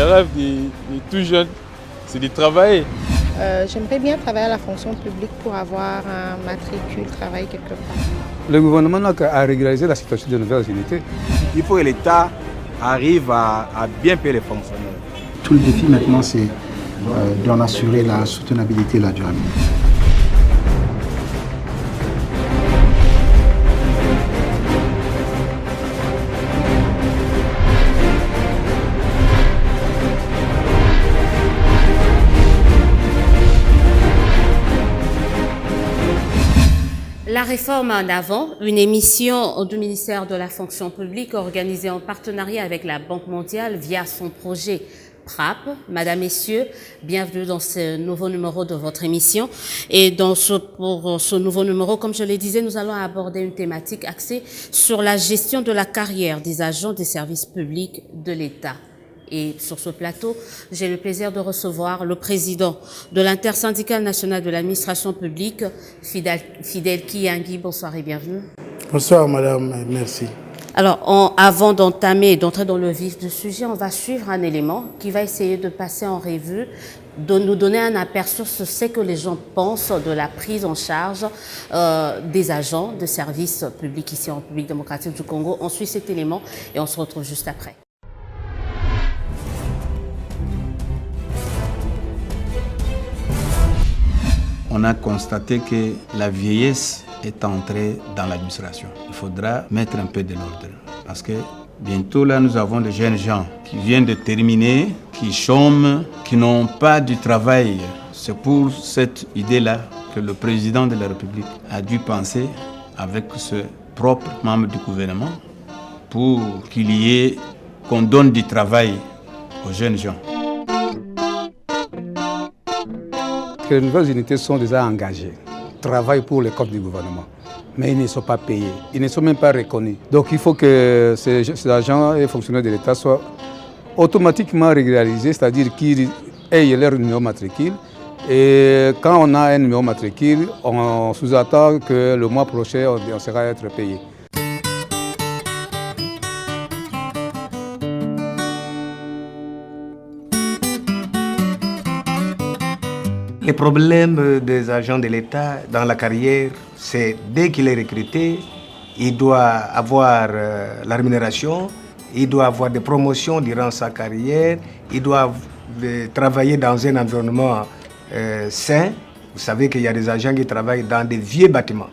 Les rêves des tout jeunes, c'est de travailler. J'aimerais bien travailler à la fonction publique pour avoir un matricule, travailler quelque part. Le gouvernement n'a qu'à régulariser la situation de nouvelles unités. Il faut que l'État arrive à bien payer les fonctionnaires. Tout le défi maintenant, c'est d'en assurer la soutenabilité et la durabilité. La réforme en avant, une émission du ministère de la fonction publique organisée en partenariat avec la Banque mondiale via son projet PRAP. Madame, Messieurs, bienvenue dans ce nouveau numéro de votre émission. Et pour ce nouveau numéro, comme je le disais, nous allons aborder une thématique axée sur la gestion de la carrière des agents des services publics de l'État. Et sur ce plateau, j'ai le plaisir de recevoir le président de l'Intersyndicale nationale de l'administration publique, Fidèle Kiyangui. Bonsoir et bienvenue. Bonsoir madame, merci. Alors, avant d'entrer dans le vif du sujet, on va suivre un élément qui va essayer de passer en revue, de nous donner un aperçu sur ce que les gens pensent de la prise en charge des agents de services publics ici en République démocratique du Congo. On suit cet élément et on se retrouve juste après. On a constaté que la vieillesse est entrée dans l'administration. Il faudra mettre un peu de l'ordre parce que bientôt là, nous avons des jeunes gens qui viennent de terminer, qui chôment, qui n'ont pas du travail. C'est pour cette idée-là que le président de la République a dû penser avec ce propre membre du gouvernement pour qu'on donne du travail aux jeunes gens. Les nouvelles unités sont déjà engagées, travaillent pour les comptes du gouvernement, mais ils ne sont pas payés, ils ne sont même pas reconnus. Donc il faut que ces agents et fonctionnaires de l'État soient automatiquement régularisés, c'est-à-dire qu'ils aient leur numéro matricule. Et quand on a un numéro matricule, on sous-attend que le mois prochain, on sera être payé. Les problèmes des agents de l'État dans la carrière, c'est dès qu'il est recruté, il doit avoir la rémunération, il doit avoir des promotions durant sa carrière, il doit travailler dans un environnement sain. Vous savez qu'il y a des agents qui travaillent dans des vieux bâtiments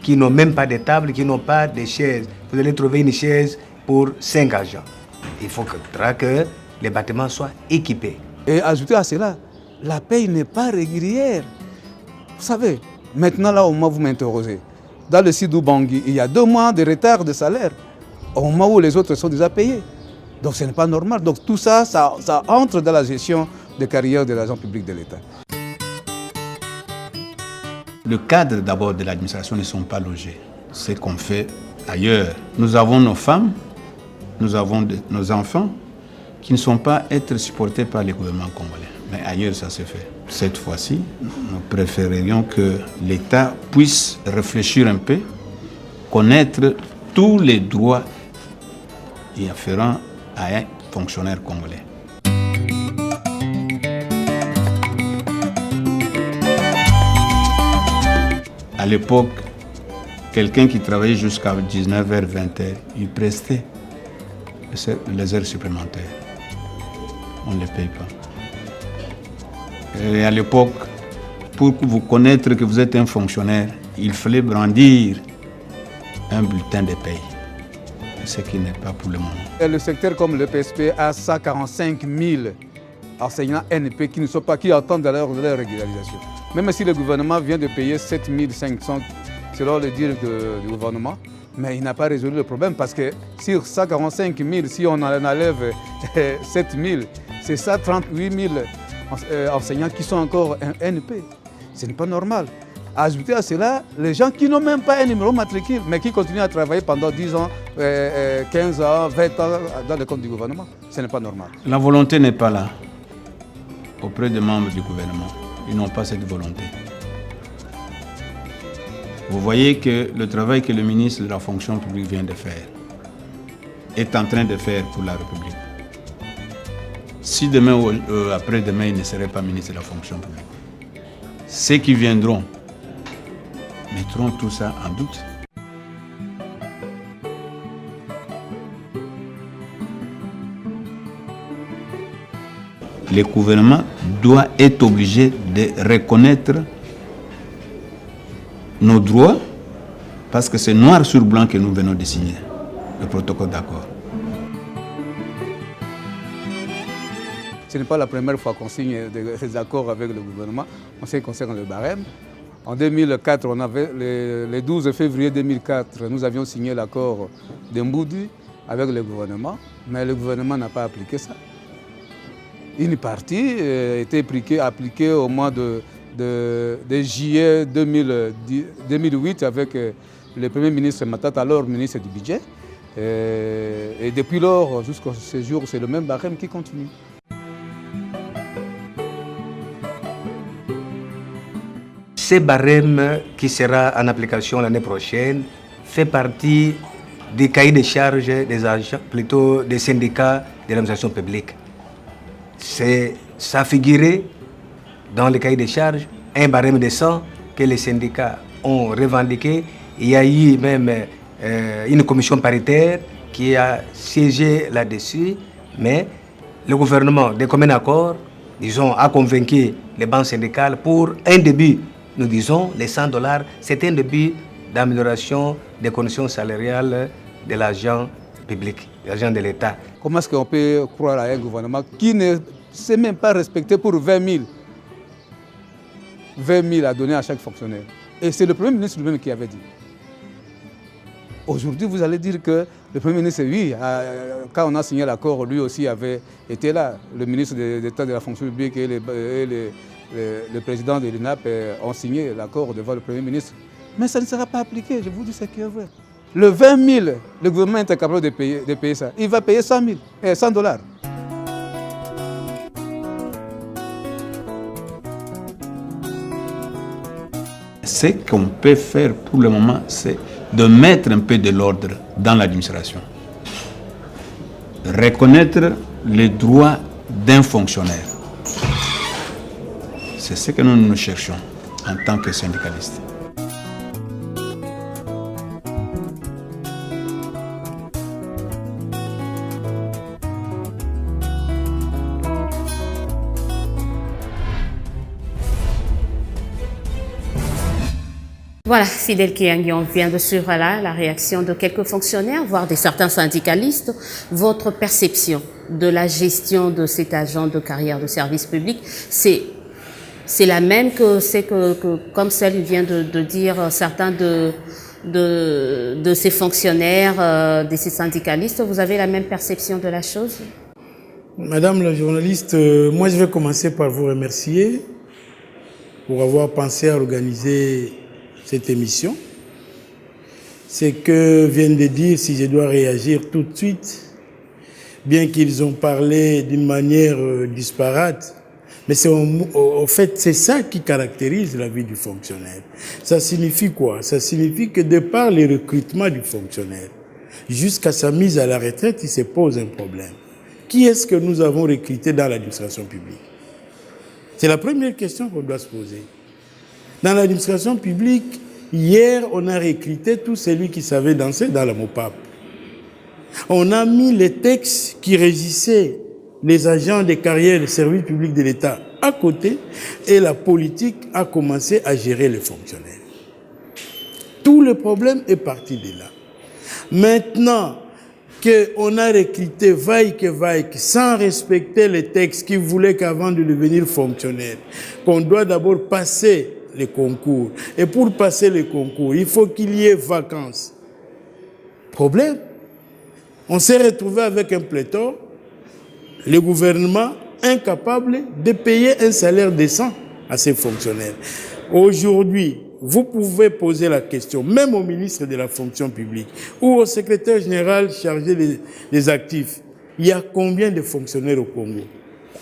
qui n'ont même pas de table, qui n'ont pas de chaises. Vous allez trouver une chaise pour 5 agents. Il faut que les bâtiments soient équipés. Et ajouter à cela, la paye n'est pas régulière. Vous savez, maintenant là, au moment où vous m'interrogez, dans le Sidou Bangui, il y a 2 mois de retard de salaire, au moment où les autres sont déjà payés. Donc ce n'est pas normal. Donc tout ça, ça entre dans la gestion de carrière de l'agent public de l'État. Le cadre d'abord de l'administration ne sont pas logés. C'est ce qu'on fait ailleurs. Nous avons nos femmes, nous avons nos enfants qui ne sont pas être supportés par les gouvernements congolais. Mais ailleurs, ça se fait. Cette fois-ci, nous préférerions que l'État puisse réfléchir un peu, connaître tous les droits y afférents à un fonctionnaire congolais. À l'époque, quelqu'un qui travaillait jusqu'à 19h, 20h, il prestait les heures supplémentaires. On ne les paye pas. Et à l'époque, pour vous connaître que vous êtes un fonctionnaire, il fallait brandir un bulletin de paye, ce qui n'est pas pour le moment. Le secteur comme le PSP a 145 000 enseignants NP qui attendent leur régularisation. Même si le gouvernement vient de payer 7 500, selon le dire du gouvernement, mais il n'a pas résolu le problème parce que sur 145 000, si on en enlève 7 000, c'est ça 38 000 enseignants qui sont encore un NP. Ce n'est pas normal. Ajouter à cela, les gens qui n'ont même pas un numéro matricule, mais qui continuent à travailler pendant 10 ans, 15 ans, 20 ans dans le compte du gouvernement, ce n'est pas normal. La volonté n'est pas là auprès des membres du gouvernement. Ils n'ont pas cette volonté. Vous voyez que le travail que le ministre de la fonction publique vient de faire est en train de faire pour la République. Si demain ou après-demain, il ne serait pas ministre de la fonction publique, ceux qui viendront mettront tout ça en doute. Le gouvernement doit être obligé de reconnaître nos droits parce que c'est noir sur blanc que nous venons de signer le protocole d'accord. Ce n'est pas la première fois qu'on signe des accords avec le gouvernement en ce qui concerne le barème. En 2004, le 12 février 2004, nous avions signé l'accord de Mboudi avec le gouvernement, mais le gouvernement n'a pas appliqué ça. Une partie était appliquée au mois de juillet 2008 avec le Premier ministre Matata, alors ministre du Budget. Et depuis lors, jusqu'à ce jour, c'est le même barème qui continue. Ce barème qui sera en application l'année prochaine fait partie des cahiers de charges des agents, plutôt des syndicats de l'administration publique. Ça figurait dans le cahier de charges un barème de 100 que les syndicats ont revendiqué. Il y a eu même une commission paritaire qui a siégé là-dessus, mais le gouvernement, de commun accord, disons, a convaincu les banques syndicales pour un début. Nous disons, les $100, c'est un début d'amélioration des conditions salariales de l'agent public, l'agent de l'État. Comment est-ce qu'on peut croire à un gouvernement qui ne sait même pas respecter pour 20 000 à donner à chaque fonctionnaire? Et c'est le Premier ministre lui-même qui avait dit. Aujourd'hui, vous allez dire que le Premier ministre, oui, quand on a signé l'accord, lui aussi avait été là. Le ministre d'État de la fonction publique et le président de l'INAP ont signé l'accord devant le Premier ministre. Mais ça ne sera pas appliqué, je vous dis ce qui est vrai. Le 20 000, le gouvernement est incapable de payer ça. Il va payer $100. Ce qu'on peut faire pour le moment, c'est de mettre un peu de l'ordre dans l'administration. Reconnaître les droits d'un fonctionnaire. C'est ce que nous cherchons en tant que syndicalistes. Voilà, Fidèle Keyangue, on vient de suivre là la réaction de quelques fonctionnaires, voire de certains syndicalistes. Votre perception de la gestion de cet agent de carrière de service public, c'est la même que comme celle vient de dire certains de ces fonctionnaires, de ces syndicalistes. Vous avez la même perception de la chose? Madame la journaliste, moi je vais commencer par vous remercier pour avoir pensé à organiser cette émission. Ce que viennent de dire, si je dois réagir tout de suite, bien qu'ils ont parlé d'une manière disparate, mais en fait, c'est ça qui caractérise la vie du fonctionnaire. Ça signifie quoi? Ça signifie que de par les recrutements du fonctionnaire, jusqu'à sa mise à la retraite, il se pose un problème. Qui est-ce que nous avons recruté dans l'administration publique? C'est la première question qu'on doit se poser. Dans l'administration publique, hier, on a recruté tout celui qui savait danser dans la MOPAP. On a mis les textes qui régissaient les agents des carrières de service public de l'État à côté et la politique a commencé à gérer les fonctionnaires. Tout le problème est parti de là. Maintenant qu'on a recruté vaille que sans respecter les textes qui voulaient qu'avant de devenir fonctionnaire, qu'on doit d'abord passer les concours. Et pour passer les concours, il faut qu'il y ait vacances. Problème. On s'est retrouvé avec un pléthore, le gouvernement incapable de payer un salaire décent à ses fonctionnaires. Aujourd'hui, vous pouvez poser la question, même au ministre de la fonction publique ou au secrétaire général chargé des actifs, il y a combien de fonctionnaires au Congo?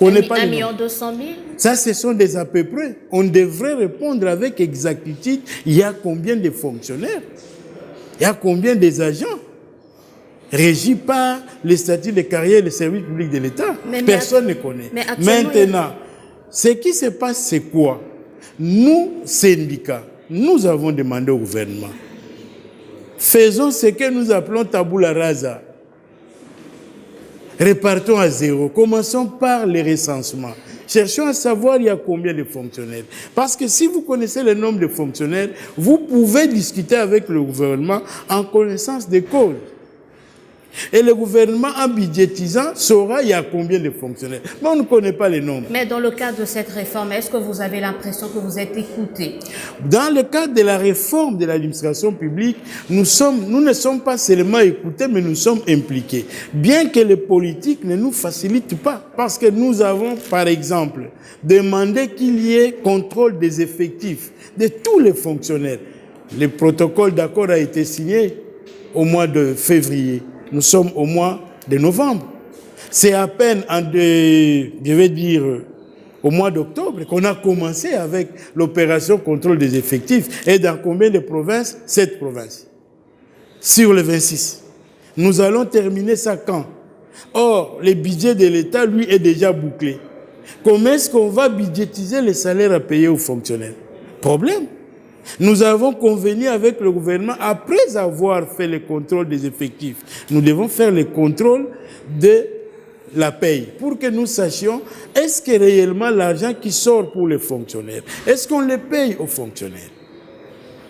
1 million 200 000. Ça, ce sont des à peu près. On devrait répondre avec exactitude. Il y a combien de fonctionnaires? Il y a combien des agents? régi par les statuts de carrière et les services publics de l'État. Personne ne connaît. Maintenant, ce qui se passe, c'est quoi? Nous, syndicats, nous avons demandé au gouvernement, faisons ce que nous appelons tabula rasa. Repartons à zéro. Commençons par les recensements. Cherchons à savoir il y a combien de fonctionnaires. Parce que si vous connaissez le nombre de fonctionnaires, vous pouvez discuter avec le gouvernement en connaissance des causes. Et le gouvernement, en budgétisant, saura il y a combien de fonctionnaires. Mais on ne connaît pas les nombres. Mais dans le cadre de cette réforme, est-ce que vous avez l'impression que vous êtes écouté? Dans le cadre de la réforme de l'administration publique, nous ne sommes pas seulement écoutés, mais nous sommes impliqués. Bien que les politiques ne nous facilitent pas. Parce que nous avons, par exemple, demandé qu'il y ait contrôle des effectifs de tous les fonctionnaires. Le protocole d'accord a été signé au mois de février. Nous sommes au mois de novembre. C'est à peine au mois d'octobre qu'on a commencé avec l'opération contrôle des effectifs. Et dans combien de provinces? 7 provinces. Sur les 26. Nous allons terminer ça quand? Or, le budget de l'État, lui, est déjà bouclé. Comment est-ce qu'on va budgétiser les salaires à payer aux fonctionnaires? Problème. Nous avons convenu avec le gouvernement, après avoir fait le contrôle des effectifs, nous devons faire le contrôle de la paye pour que nous sachions est-ce que réellement l'argent qui sort pour les fonctionnaires, est-ce qu'on les paye aux fonctionnaires?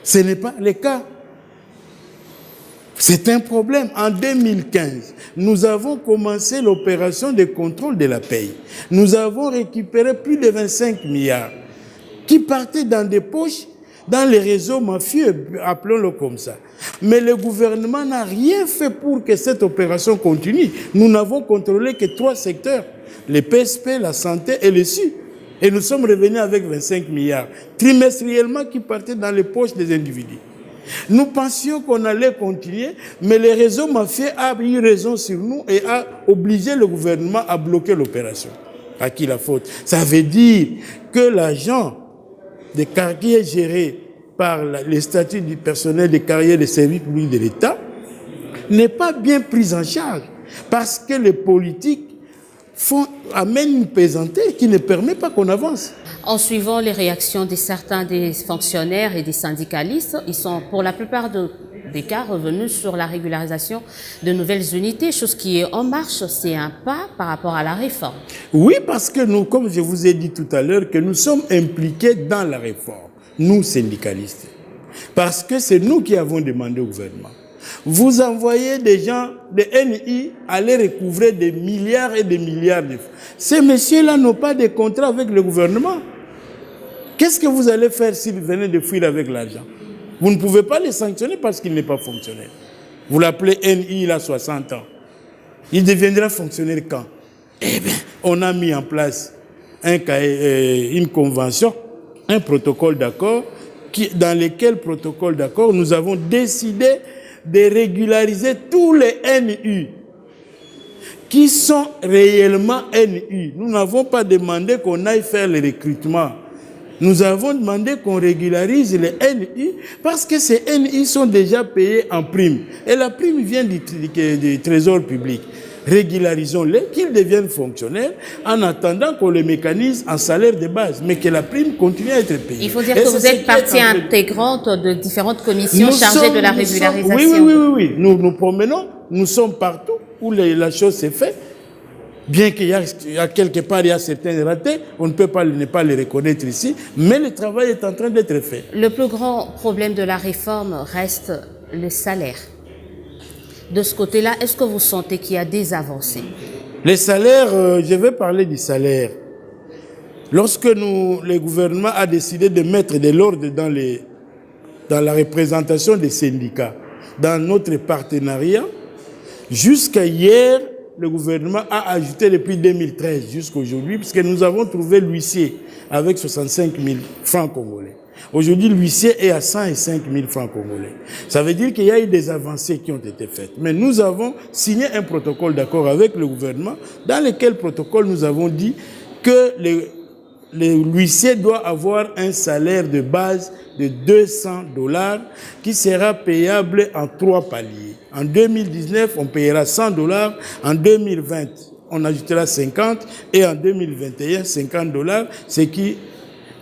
Ce n'est pas le cas. C'est un problème. En 2015, nous avons commencé l'opération de contrôle de la paye. Nous avons récupéré plus de 25 milliards qui partaient dans des poches dans les réseaux mafieux, appelons-le comme ça. Mais le gouvernement n'a rien fait pour que cette opération continue. Nous n'avons contrôlé que 3 secteurs, les PSP, la santé et le SU. Et nous sommes revenus avec 25 milliards, trimestriellement qui partaient dans les poches des individus. Nous pensions qu'on allait continuer, mais les réseaux mafieux ont eu raison sur nous et a obligé le gouvernement à bloquer l'opération. À qui la faute? Ça veut dire que l'argent des carrières gérées par les statuts du personnel des carrières des services publics de l'État n'est pas bien pris en charge parce que les politiques amènent une pesanteur qui ne permet pas qu'on avance. En suivant les réactions de certains des fonctionnaires et des syndicalistes, ils sont pour la plupart des cas revenus sur la régularisation de nouvelles unités, chose qui est en marche. C'est un pas par rapport à la réforme. Oui, parce que nous, comme je vous ai dit tout à l'heure, que nous sommes impliqués dans la réforme, nous syndicalistes. Parce que c'est nous qui avons demandé au gouvernement. Vous envoyez des gens de NI aller recouvrer des milliards et des milliards de francs. Ces messieurs-là n'ont pas de contrat avec le gouvernement. Qu'est-ce que vous allez faire s'ils venaient de fuir avec l'argent? Vous ne pouvez pas les sanctionner parce qu'il n'est pas fonctionnaire. Vous l'appelez NI, il a 60 ans. Il deviendra fonctionnaire quand? Eh bien, on a mis en place une convention, un protocole d'accord, dans lequel protocole d'accord, nous avons décidé de régulariser tous les NU qui sont réellement NU. Nous n'avons pas demandé qu'on aille faire le recrutement. Nous avons demandé qu'on régularise les NU parce que ces NU sont déjà payés en prime. Et la prime vient du trésor public. Régularisons-les, qu'ils deviennent fonctionnaires en attendant qu'on les mécanise en salaire de base, mais que la prime continue à être payée. Il faut dire que vous êtes partie intégrante de différentes commissions chargées de la régularisation. Oui. Nous nous promenons, nous sommes partout où la chose s'est faite. Bien qu'il y a quelque part, il y a certains ratés, on ne peut pas ne pas les reconnaître ici, mais le travail est en train d'être fait. Le plus grand problème de la réforme reste le salaire. De ce côté-là, est-ce que vous sentez qu'il y a des avancées? Les salaires, je vais parler du salaire. Lorsque le gouvernement a décidé de mettre de l'ordre dans la représentation des syndicats, dans notre partenariat, jusqu'à hier, le gouvernement a ajouté depuis 2013 jusqu'à aujourd'hui, puisque nous avons trouvé l'huissier avec 65 000 francs congolais. Aujourd'hui, l'huissier est à 105 000 francs congolais. Ça veut dire qu'il y a eu des avancées qui ont été faites. Mais nous avons signé un protocole d'accord avec le gouvernement, dans lequel protocole nous avons dit que l'huissier doit avoir un salaire de base de $200 qui sera payable en 3 paliers. En 2019, on payera $100. En 2020, on ajoutera 50. Et en 2021, $50, ce qui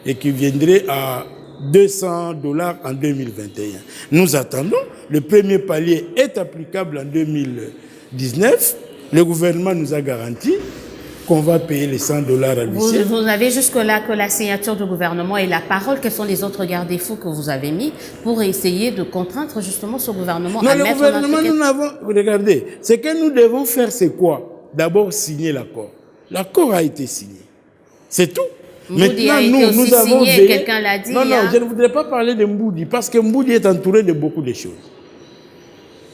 équivaudrait à $200 en 2021. Nous attendons. Le premier palier est applicable en 2019. Le gouvernement nous a garanti qu'on va payer les $100 à l'huissier. Vous avez jusque-là que la signature du gouvernement et la parole. Quels sont les autres garde-fous que vous avez mis pour essayer de contraindre justement ce gouvernement à mettre... Non, le gouvernement, nous n'avons... Regardez, ce que nous devons faire, c'est quoi? D'abord, signer l'accord. L'accord a été signé. C'est tout. Mboudi maintenant, nous avons signé, quelqu'un l'a dit. Non, je ne voudrais pas parler de Mboudi, parce que Mboudi est entouré de beaucoup de choses.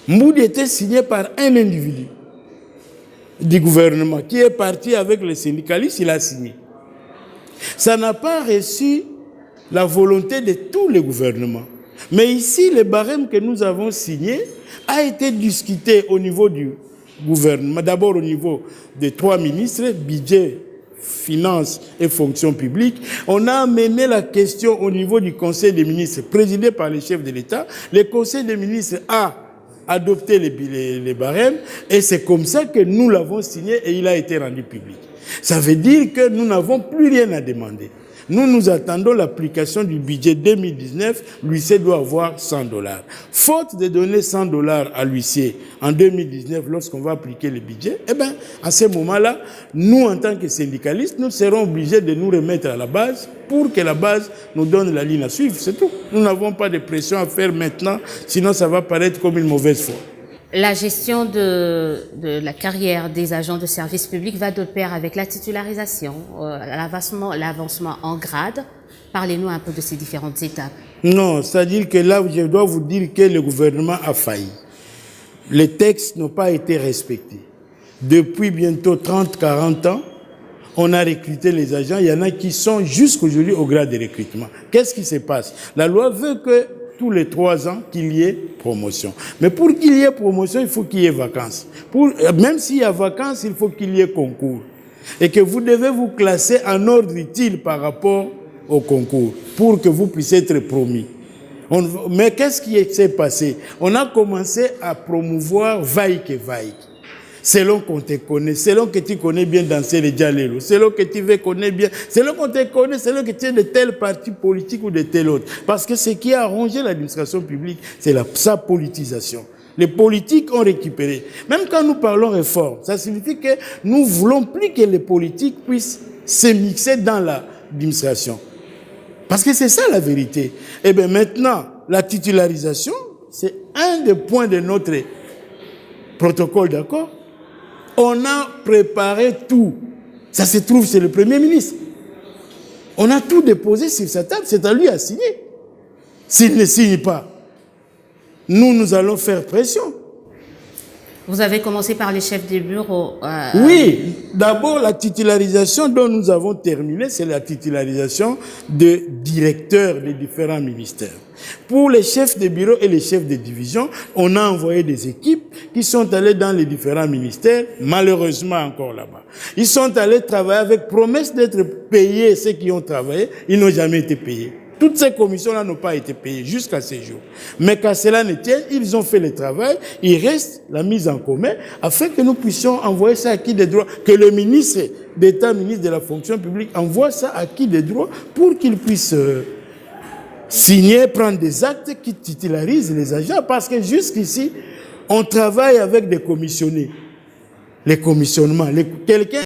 Mboudi était signé par un individu du gouvernement qui est parti avec les syndicalistes, il a signé. Ça n'a pas reçu la volonté de tous les gouvernements. Mais ici, le barème que nous avons signé a été discuté au niveau du gouvernement, d'abord au niveau des 3 ministres, budget, finances et fonction publique. On a amené la question au niveau du Conseil des ministres, présidé par le chef de l'État. Le Conseil des ministres a adopté les barèmes et c'est comme ça que nous l'avons signé et il a été rendu public. Ça veut dire que nous n'avons plus rien à demander. Nous attendons l'application du budget 2019. L'huissier doit avoir $100. Faute de donner $100 à l'huissier en 2019, lorsqu'on va appliquer le budget, eh bien, à ce moment-là, nous, en tant que syndicalistes, nous serons obligés de nous remettre à la base pour que la base nous donne la ligne à suivre. C'est tout. Nous n'avons pas de pression à faire maintenant, sinon ça va paraître comme une mauvaise foi. La gestion de la carrière des agents de service public va de pair avec la titularisation, l'avancement en grade. Parlez-nous un peu de ces différentes étapes. Non, c'est-à-dire que là, je dois vous dire que le gouvernement a failli. Les textes n'ont pas été respectés. Depuis bientôt 30-40 ans, on a recruté les agents. Il y en a qui sont jusqu'aujourd'hui au grade de recrutement. Qu'est-ce qui se passe? La loi veut que tous les 3 ans, qu'il y ait promotion. Mais pour qu'il y ait promotion, il faut qu'il y ait vacances. Même s'il y a vacances, il faut qu'il y ait concours. Et que vous devez vous classer en ordre utile par rapport au concours pour que vous puissiez être promis. Mais qu'est-ce qui s'est passé? On a commencé à promouvoir vaille que vaille. Selon qu'on te connaît, selon que tu connais bien danser les djalelo, selon que tu veux connaître bien, selon qu'on te connaît, selon que tu es de tel parti politique ou de tel autre. Parce que ce qui a arrangé l'administration publique, c'est sa politisation. Les politiques ont récupéré. Même quand nous parlons réforme, ça signifie que nous ne voulons plus que les politiques puissent se mixer dans l'administration. Parce que c'est ça la vérité. Et bien maintenant, la titularisation, c'est un des points de notre protocole d'accord. On a préparé tout. Ça se trouve chez le Premier ministre. On a tout déposé sur sa table, c'est à lui à signer. S'il ne signe pas, nous allons faire pression. Vous avez commencé par les chefs des bureaux. Oui, d'abord la titularisation dont nous avons terminé, c'est la titularisation de directeurs des différents ministères. Pour les chefs de bureau et les chefs de division, on a envoyé des équipes qui sont allées dans les différents ministères, malheureusement encore là-bas. Ils sont allés travailler avec promesse d'être payés, ceux qui ont travaillé, ils n'ont jamais été payés. Toutes ces commissions-là n'ont pas été payées jusqu'à ce jour. Mais qu'à cela ne tienne, ils ont fait le travail, il reste la mise en commun afin que nous puissions envoyer ça à qui de droit, que le ministre d'État, ministre de la fonction publique, envoie ça à qui de droit pour qu'il puisse signer, prendre des actes qui titularisent les agents. Parce que jusqu'ici, on travaille avec des commissionnés. Les commissionnements. Quelqu'un